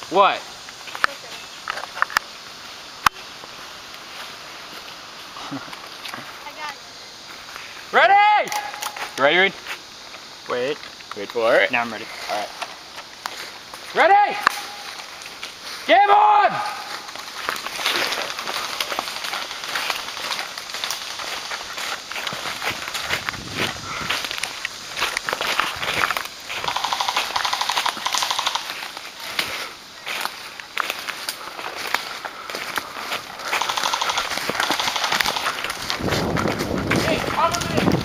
What? I got it. Ready? You ready, Reid? Wait. Wait for it. Now I'm ready. Alright. Ready? Game on! Hey, come with me!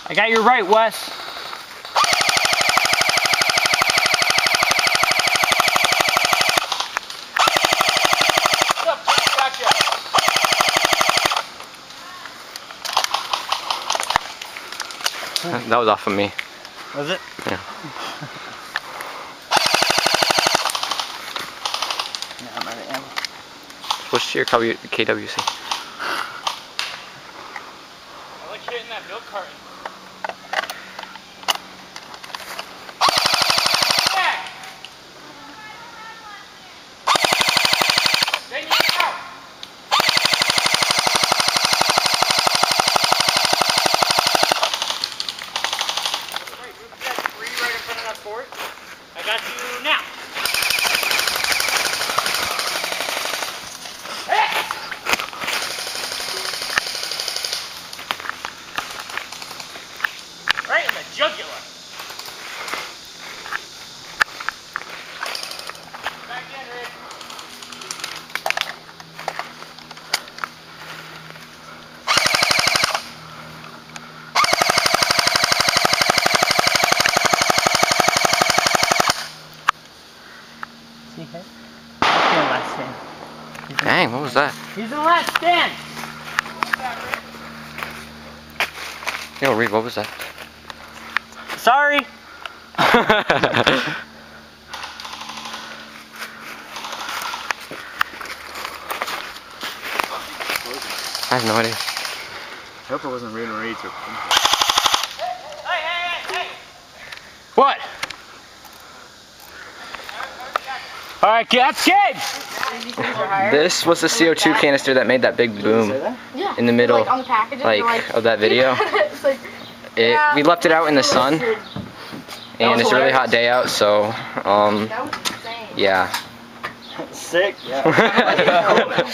I got your right, Wes. Gotcha. That was off of me. Was it? Yeah. Yeah, I'm out of ammo. What's your KWC? I like hitting that milk carton. I got you now. Right in the jugular. Back in, Reid. See him? He's in the last stand. Dang, what was that? He's in the last stand! Yo, Reid, what was that? Sorry! I have no idea. I hope it wasn't Reid and Reids. Hey! What? Alright, that's game! This was the CO2 canister that made that big boom Yeah. in the middle Like on the packaging, of that video. It's like, We left it out in the sun, and it's a really hot day out, so, that was insane. yeah. Sick, yeah.